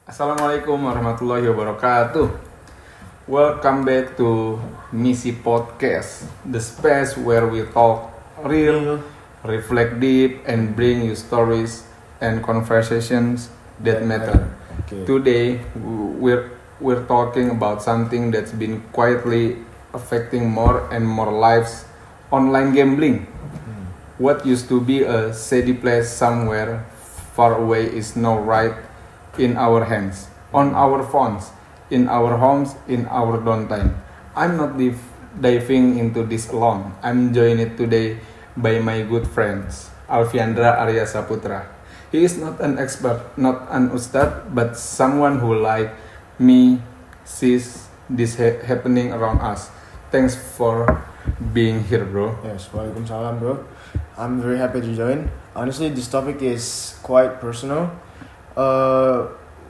Assalamualaikum warahmatullahi wabarakatuh. Welcome back to Misi Podcast, the space where we talk real, reflect deep, and bring you stories and conversations that matter. Okay. Today, we're talking about something that's been quietly affecting more and more lives: online gambling. What used to be a shady place somewhere far away is now right in our hands, on our phones, in our homes, in our downtime. I'm not diving into this alone. I'm joined today by my good friends, Alfiandra Arya Saputra. He is not an expert, not an ustad, but someone who, like me, sees this happening around us. Thanks for being here, bro. Yes, Waalaikumsalam, bro. I'm very happy to join. Honestly, this topic is quite personal.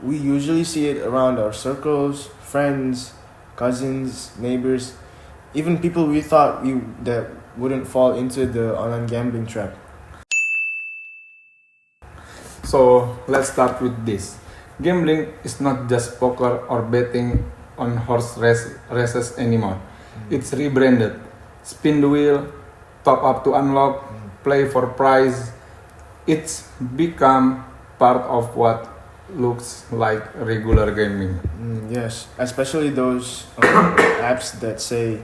We usually see it around our circles, friends, cousins, neighbors, even people we thought that wouldn't fall into the online gambling trap. So let's start with this. Gambling is not just poker or betting on races anymore. It's rebranded. Spin the wheel, top up to unlock, play for prize. It's become part of what looks like regular gaming. Yes, especially those apps that say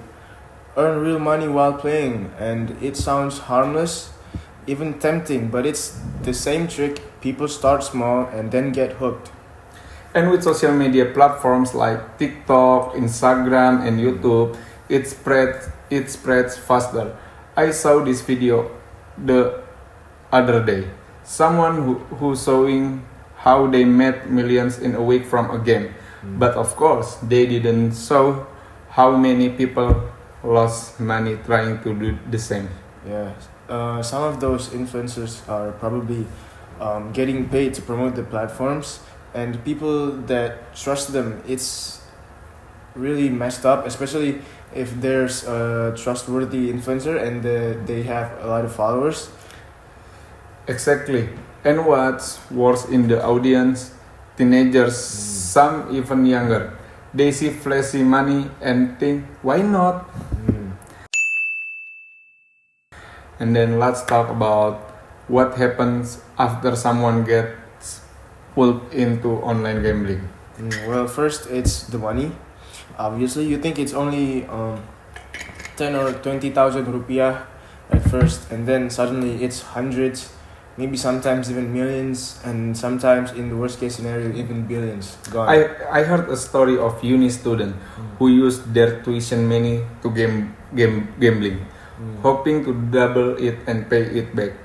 earn real money while playing, and it sounds harmless, even tempting, but it's the same trick. People start small and then get hooked. And with social media platforms like TikTok, Instagram, and YouTube, it spreads faster. I saw this video the other day. Someone who's showing how they made millions in a week from a game. But of course, they didn't show how many people lost money trying to do the same. Yeah, some of those influencers are probably getting paid to promote the platforms, and people that trust them, it's really messed up, especially if there's a trustworthy influencer and they have a lot of followers. Exactly. And what's worse in the audience, teenagers, some even younger, they see flashy money and think, why not? And then let's talk about what happens after someone gets pulled into online gambling. Well, first it's the money. Obviously, you think it's only 10 or 20,000 rupiah at first, and then suddenly it's hundreds, maybe sometimes even millions, and sometimes in the worst case scenario even billions gone. I heard a story of uni student who used their tuition money to gambling, hoping to double it and pay it back,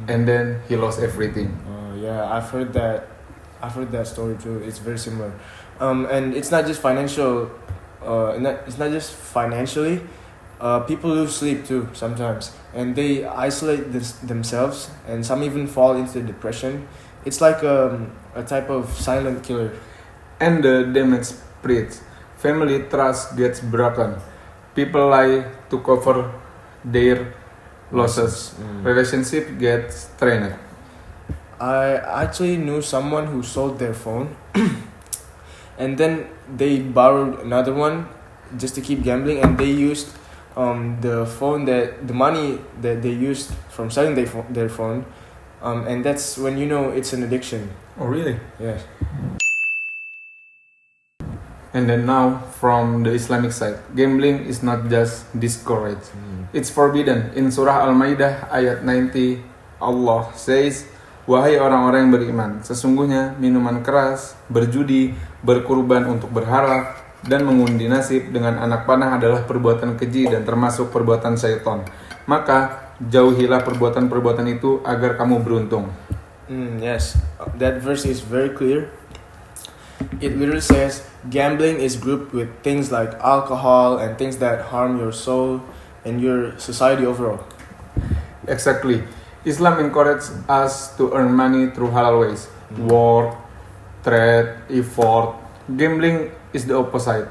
and then he lost everything. Yeah, I've heard that. I've heard that story too. It's very similar, and it's not just financial. It's not just financially. People lose sleep too sometimes, and they isolate themselves, and some even fall into depression. It's like a type of silent killer. And the damage spreads. Family trust gets broken. People lie to cover their losses. Relationship gets strained. I actually knew someone who sold their phone, and then they borrowed another one just to keep gambling, and they used the money that they used from selling their phone, and that's when you know it's an addiction. Oh really? Yes. And then now, from the Islamic side, gambling is not just discouraged. It's forbidden. In Surah Al-Maidah ayat 90, Allah says, wahai orang-orang yang beriman, sesungguhnya minuman keras, berjudi, berkurban untuk berharap, dan mengundi nasib dengan anak panah adalah perbuatan keji dan termasuk perbuatan syaitan. Maka jauhilah perbuatan-perbuatan itu agar kamu beruntung. Yes, that verse is very clear. It literally says gambling is grouped with things like alcohol and things that harm your soul and your society overall. Exactly. Islam encourages us to earn money through halal ways. Work, trade, effort. Gambling is the opposite.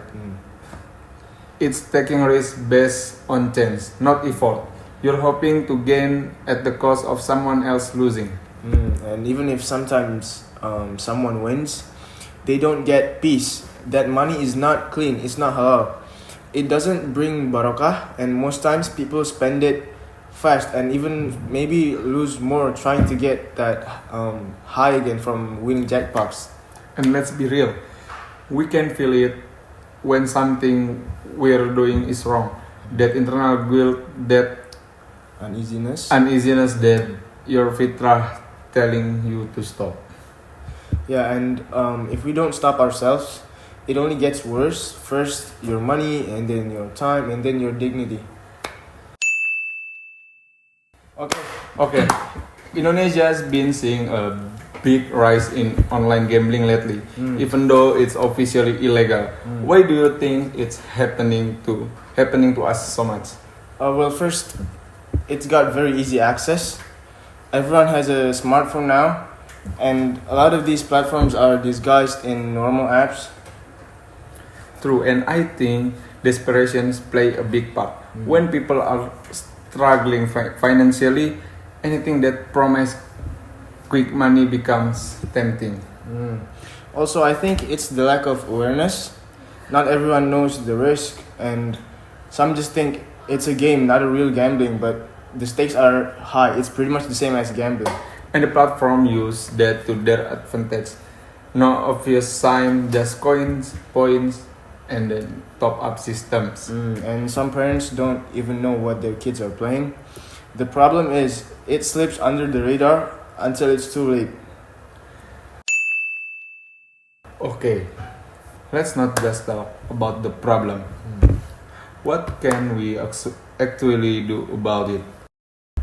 It's taking risks based on chance, not effort. You're hoping to gain at the cost of someone else losing. And even if sometimes someone wins, they don't get peace. That money is not clean. It's not halal. It doesn't bring barakah, and most times people spend it fast and even maybe lose more trying to get that high again from winning jackpots. And let's be real, we can feel it when something we're doing is wrong. That internal guilt, that uneasiness that your fitrah telling you to stop. Yeah, and if we don't stop ourselves, it only gets worse. First your money, and then your time, and then your dignity. Okay, Indonesia has been seeing a big rise in online gambling lately, even though it's officially illegal. Why do you think it's happening to us so much? Well, first, it's got very easy access. Everyone has a smartphone now, and a lot of these platforms are disguised in normal apps. True, and I think desperations play a big part. When people are struggling financially, anything that promises quick money becomes tempting. Also, I think it's the lack of awareness. Not everyone knows the risk, and some just think it's a game, not a real gambling, but the stakes are high. It's pretty much the same as gambling. And the platform use that to their advantage. No obvious sign, just coins, points, and then top-up systems. And some parents don't even know what their kids are playing. The problem is, it slips under the radar until it's too late. Okay, let's not just talk about the problem. What can we actually do about it?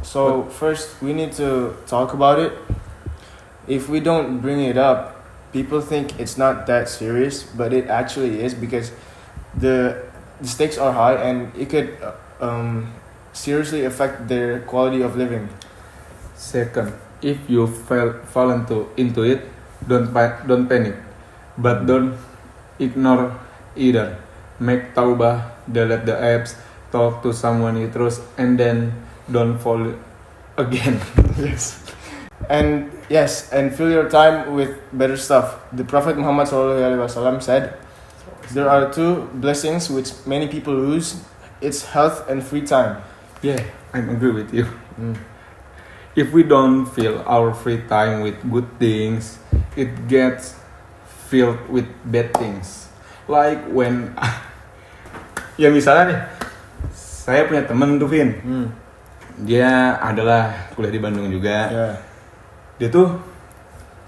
So first, we need to talk about it. If we don't bring it up, people think it's not that serious, but it actually is, because the stakes are high and it could seriously affect their quality of living. Second, if you fall into it, don't panic, but don't ignore either. Make taubah, delete the apps, talk to someone you trust, and then don't fall again. And fill your time with better stuff. The Prophet Muhammad SAW said, there are two blessings which many people lose. It's health and free time. Yeah, I agree with you. If we don't fill our free time with good things, it gets filled with bad things. Like when ya misalnya nih, saya punya temen tuh Vin. Dia adalah kuliah di Bandung juga. Dia tuh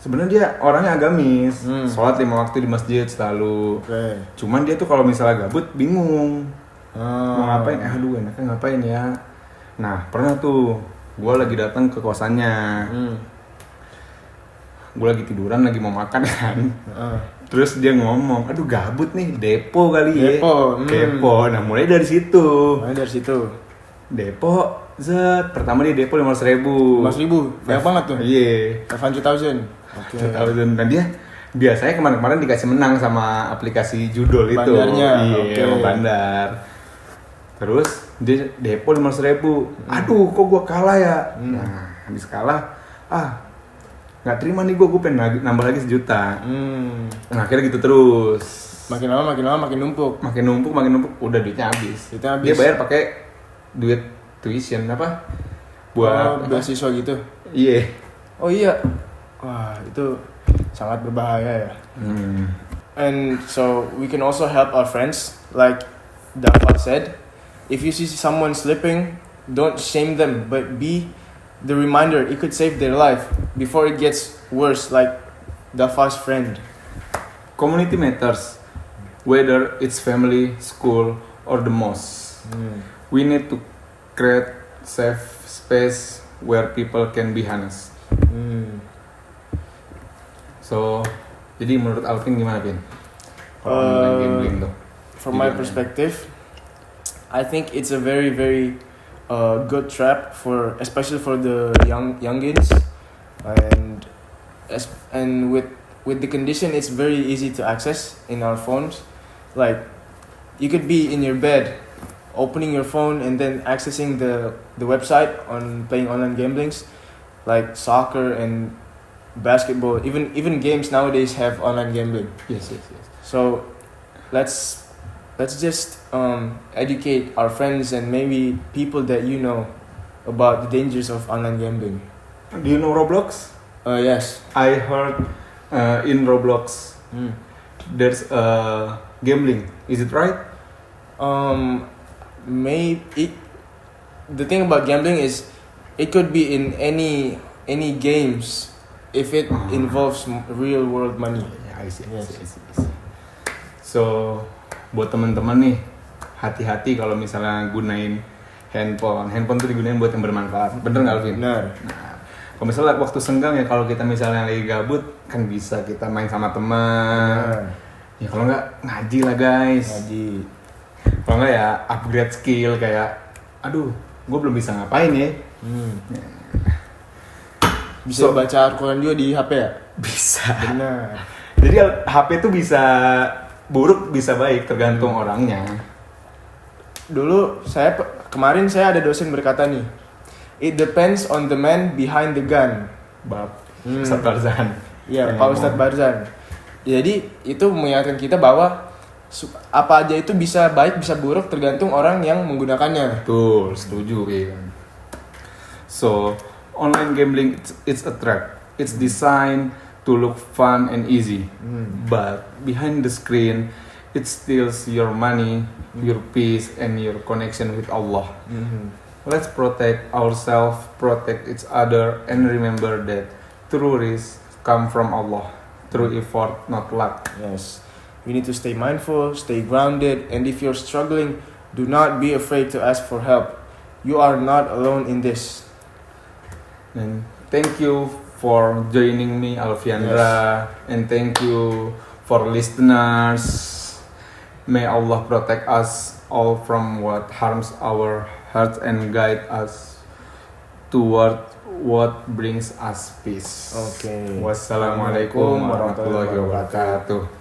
sebenarnya dia orangnya agamis, sholat 5 waktu di masjid selalu. Cuman dia tuh kalau misalnya gabut bingung mau ngapain. Aduh enaknya ngapain ya. Nah pernah tuh gue lagi datang ke kosannya, gue lagi tiduran lagi mau makan kan. Terus dia ngomong, aduh gabut nih, depo kali ya. Depo. Nah mulai dari situ. Depo, pertama dia depo 500.000. 500.000, banyak banget tuh. Iya. 500,000. Dan dia biasanya kemarin-kemarin dikasih menang sama aplikasi judul itu. Bandarnya. Iya, sama bandar. Terus dia depo 500.000. Aduh, kok gue kalah ya? Nah, habis kalah, nggak terima nih gue pengen nambah lagi 1 juta. Nah, akhirnya gitu terus. Makin lama makin numpuk. Udah duitnya habis. Dia bayar pakai duit tuition apa? Buat beasiswa gitu. Iya. Oh iya. Wah, itu sangat berbahaya ya. And so we can also help our friends, like Dafa said. If you see someone slipping, don't shame them, but be the reminder. It could save their life before it gets worse, like Dafa's friend. Community matters, whether it's family, school, or the mosque. We need to create safe space where people can be honest. So, jadi menurut Alvin gimana, Vin? Online gambling tuh. From my perspective, I think it's a very, very good trap especially for the youngins, and with the condition, it's very easy to access in our phones. Like, you could be in your bed, opening your phone and then accessing the website on playing online gamblings. like soccer and basketball. Even games nowadays have online gambling. Yes. So let's just educate our friends and maybe people that you know about the dangers of online gambling. Do you know Roblox? Yes. I heard in Roblox Mm. there's gambling. Is it right? The thing about gambling is it could be in any games if it involves real world money. Yeah, I see. Yes. So buat teman-teman nih, hati-hati kalau misalnya gunain handphone. Handphone tuh digunain buat yang bermanfaat. Bener nggak, Alvin? Benar. Nah, kalau misalnya waktu senggang ya, kalau kita misalnya lagi gabut kan bisa kita main sama teman. Ya kalau nggak ngaji lah guys. Ngaji. Kalau nggak ya upgrade skill kayak, aduh, gue belum bisa ngapain ya? Bisa baca Al-Quran juga di HP ya? Bisa. Benar. Jadi HP tuh bisa buruk bisa baik tergantung orangnya. Dulu kemarin saya ada dosen berkata nih, it depends on the man behind the gun. Bab Ustadz Barzan. Iya, Pak Ustadz Barzan. Jadi itu mengingatkan kita bahwa apa aja itu bisa baik bisa buruk tergantung orang yang menggunakannya. Betul, setuju ya. So, online gambling it's a trap. It's designed to look fun and easy. But behind the screen it steals your money, your peace and your connection with Allah. Let's protect ourselves, protect each other and remember that true risk come from Allah. Through effort, not luck. Yes. We need to stay mindful, stay grounded, and if you're struggling, do not be afraid to ask for help. You are not alone in this. And thank you for joining me, Alfiandra, and thank you for listeners. May Allah protect us all from what harms our hearts and guide us toward what brings us peace. Okay. Wassalamualaikum warahmatullahi wabarakatuh.